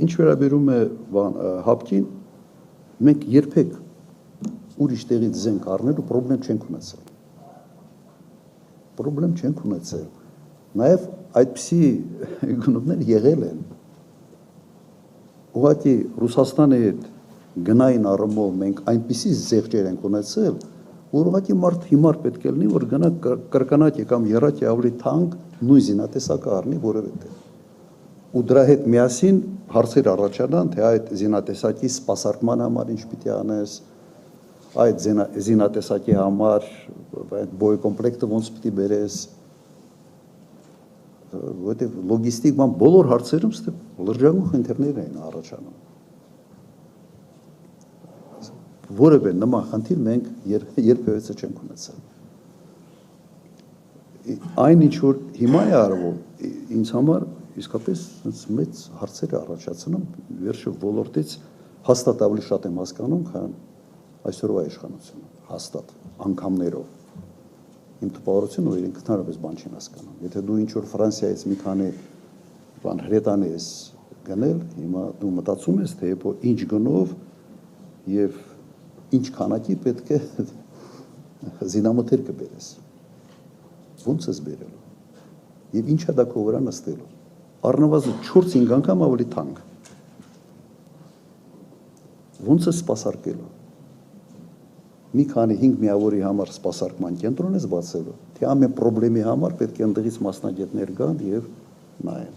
ինչ վերաբերում է հապկին, մենք երբեք ուրիշ տեղից զենք առնելու պրոբլեմ չենք ունեցել։ Նաև այդպիսի գնումներ եղել են։ Ուղղակի Ռուսաստանի հետ գնային առումով մենք այնպիսի զեղչեր ենք ունեցել, որ ուղղակի մարդ հիմար պետք է լինի, որ գնա կրկնակի կամ եռակի ավելի թանկ նույն զինատեսակը առնի որևէ տեղ։ Ու դրա հետ միասին հարցեր առաջանան, թե այդ զինատեսակի սպասարկման համար ինչ պիտի անես, այդ զինատեսակի համար բոյկոմպլեկտը ոնց պիտի բերես, որտեղ լոգիստիկ բոլոր հարցերում լրջագույն խնդիրներ էին առաջանում։ Որևէ նման խնդիր մենք երբևէ չենք ունեցել։ Այն ինչ որ հիմա է արվում, ինձ համար իսկապես մեծ հարցեր է առաջացնում, վերջը ոլորտից հաստատ ավելի շատ եմ հասկանում, քան այսօրվա իշխանությունը, հաստատ անգամներով։ Իմ տպավորությունը, որ իրենք ընդհանրապես բան չեն հասկանում։ Եթե դու ինչ որ Ֆրանսիայից մի քանի բան հրետանի ես գնել, հիմա դու մտածում ես, թե ինչ գնով եւ ինչ քանակի պետք է զինամթեր կբերես։ Ոնց ես բերելու։ Եվ ինչա դա քո վրա նստելու։ Առնվազն 4-5 անգամ ավելի թանկ։ Ոնց ես սպասարկելու։ Մի քանի 5 միավորի համար սպասարկման կենտրոն ես բացելու, թե ամեն խնդրի համար պետք է ընդդեղից մասնագետներ գան եւ նայեն։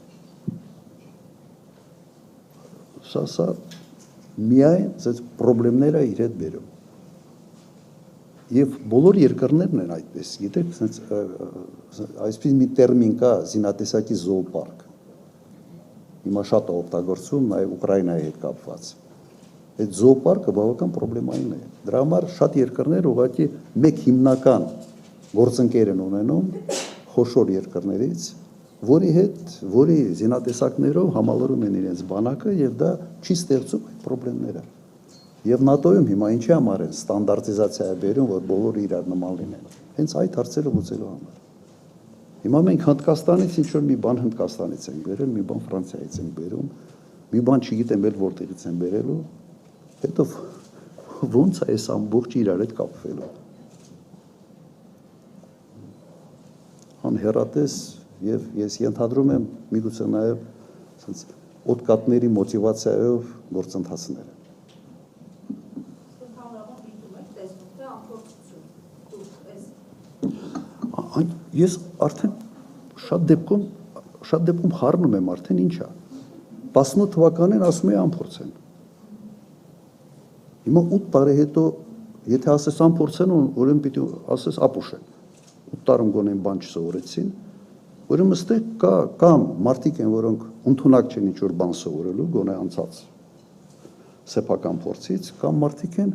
Սա միայն այս խնդիրները իր հետ բերում։ Եվ բոլոր երկրներն են այդպես, գիտեք, այսպես մի տերմին կա զինատեսակի զոոպարկ։ Հիմա շատ է օգտագործվում նաև Ուկրաինայի հետ կապված։ Այդ զոոպարկը բավական պրոբլեմային է։ Դրա համար շատ երկրներ ուղղակի մեկ հիմնական գործընկեր են ունենում խոշոր երկրներից, որի զինատեսակներով համալրում են իրենց բանակը եւ դա չի ստեղծում այդ խնդիրները։ Եվ ՆԱՏՕ-ում հիմա ինչի համար են ստանդարտիզացիա բերում, որ բոլորը իրար նման լինեն։ Հենց այդ հարցերը լուծելու համար։ Հիմա մենք Հնդկաստանից ինչ որ մի բան Հնդկաստանից ենք բերել, մի բան Ֆրանսիայից ենք բերում, մի բան չգիտեմ էլ որտեղից են բերելու, հետո ոնց է այս ամբողջը իրար հետ կապվելու։ Անհեռատես եւ ես ենթադրում եմ միգուցե նաեւ ասենց օդկատների մոտիվացիայով գործընթացները։ Ես արդեն շատ դեպքում խառնում եմ արդեն ինչա։ 18 թվականին ասում էի անփորձեն։ Հիմա 8 տարի հետո եթե ասես անփորձեն, ուրեմն պիտի ասես ապուշեն։ 8 տարում գոնե բան չսովորեցին, ուրեմն ստեղ կամ մարդիկ են, որոնք ընդունակ չեն ինչ-որ բան սովորելու, գոնե անցած սեփական փորձից, կամ մարդիկ են,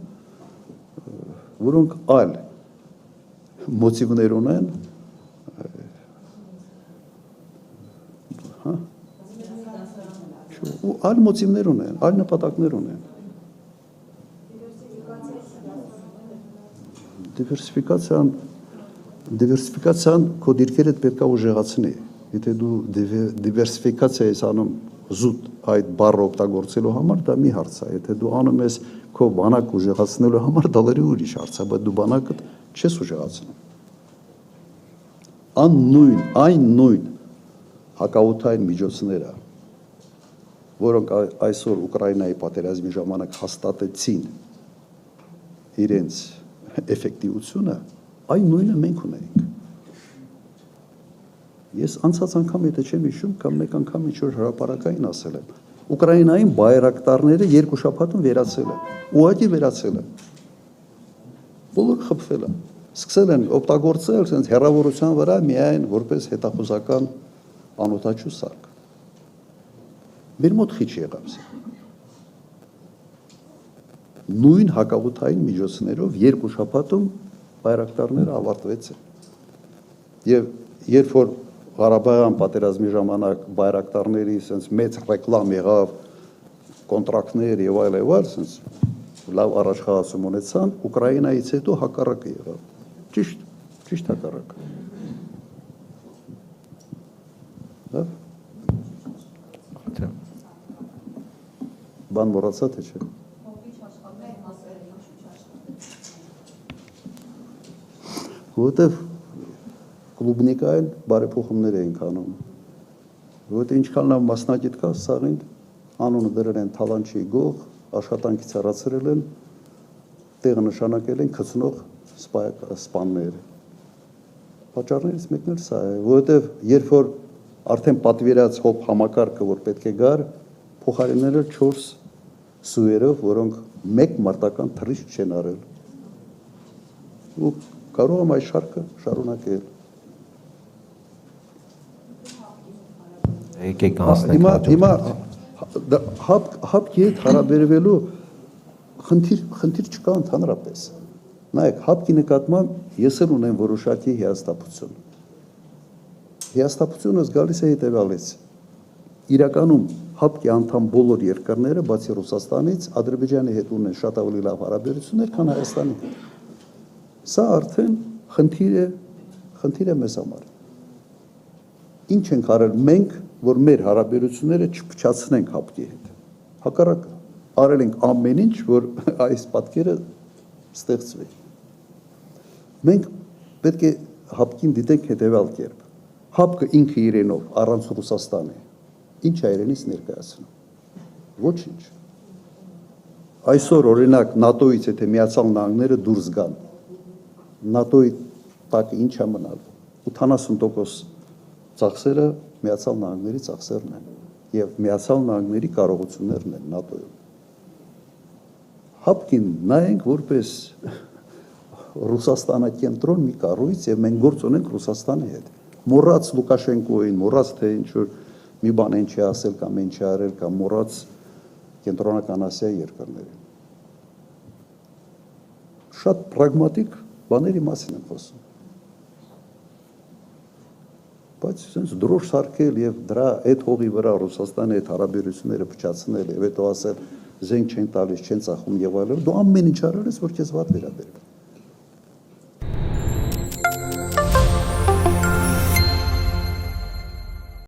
որոնք այլ մոտիվներ ունեն, ու այլ մոտիվներ ունեն, այլ նպատակներ ունեն։ Դիվերսիֆիկացիան քո դիրքերդ պետք է ուժեղացնի։ Եթե դու դիվերսիֆիկացիա ես անում զուտ այդ բառը օգտագործելու համար, դա մի հարց է։ Եթե դու անում ես քո բանակ ուժեղացնելու համար, դա լրի ուրիշ հարց է, բայց դու բանակդ չես ուժեղացնում։ Այն նույն հակաօդային միջոցները, որոնք այսօր Ուկրաինայի պատերազմի ժամանակ հաստատեցին իրենց էֆեկտիվությունը, այն նույնը մենք ունենք։ Ես անցած անգամ եթե չեմ հիշում, կամ մեկ անգամ ինչ-որ հրապարակային ասել եմ, Ուկրաինային բայրակտարները 2 շաբաթում վերացել են, ուղղակի վերացել են, բոլորը խփվել են, սկսել են օգտագործել sense հեռավորության վրա միայն որպես հետախուզական անօդաչու սարք։ Մեր մոտ քիչ եղավ սա։ Նույն հակաօդային միջոցներով 2 շաբաթում բայրակտարները ավարտվեցին։ Եվ երբ որ Ղարաբաղյան պատերազմի ժամանակ բայրակտարների sense մեծ ռեկլամ եղավ, կոնտրակտներ եւ այլ, sense լավ առաջխաղացում ունեցան, Ուկրաինայից հետո հակառակը եղավ։ Ճիշտ հակառակը։ Հա։ բան մոռացա թե չէ։ Որտեվ կլուբնիկային բարեփոխումներ էին անում։ Որտեղ ինչքան լավ մասնագետ կա սաղին, անունը դրել են Թալանչի գող, աշխատանքից հեռացրել են, տեղը նշանակել են գցնող սպաններ։ Պատճառներից մեկն էլ սա է, որովհետև երբ որ արդեն պատվիրած հոբ համակարգը, որ պետք է գար, փոխարինել էր 4 սուերով, որոնք մեկ մարտական թռիչք չեն արել։ Ու կարող եմ այս շարքը շարունակել։ Եկեք հասնենք Հիմա հապկի հետ հարաբերվելու խնդիր չկա ընդհանրապես։ Նայեք, հապկի նկատմամբ ես էլ ունեմ որոշակի հիասթափություն։ Հիասթափությունս գալիս է հետևյալից։ Իրականում հապկի անդամ բոլոր երկրները, բացի Ռուսաստանից, Ադրբեջանի հետ ունեն շատ ավելի լավ հարաբերություններ, քան Հայաստանի հետ։ Սա արդեն խնդիր է մեզ համար։ Ինչ ենք արել մենք, որ մեր հարաբերությունները չփչացնենք հապկի հետ։ Հակառակը, արել ենք ամեն ինչ, որ այս պատկերը ստեղծվի։ Մենք պետք է հապկին դիտենք հետևյալ կերպ։ Հապկը ինքը իրենով առանց Ռուսաստանի ինչ է իրենից ներկայացնում։ Ոչինչ։ Այսօր օրինակ ՆԱՏՕ-ից եթե Միացյալ Նահանգները դուրս գան, ՆԱՏՕ-ի տակ ինչ է մնալ։ 80% ծախսերը Միացյալ Նահանգների ծախսերն են եւ Միացյալ Նահանգների կարողություններն են ՆԱՏՕ-ում։ Հապկին նայենք որպես Ռուսաստանակենտրոն մի կառույց եւ մենք գործ ունենք Ռուսաստանի հետ։ Մոռաց Լուկաշենկոին, մոռաց թե ինչ որ մի բան են չի ասել կամ են չի արել կամ մոռաց կենտրոնական Ասիայի երկրներին։ Շատ պրագմատիկ բաների մասին եմ խոսում։ Բայց sense դրոշ սարքել եւ դրա այդ հողի վրա Ռուսաստանի հետ հարաբերությունները փչացնել եւ հետո ասել զենք չեն տալիս, չեն ծախում եւ այլն, դու ամեն ինչ արել ես, որ քեզ վատ վերաբերվի։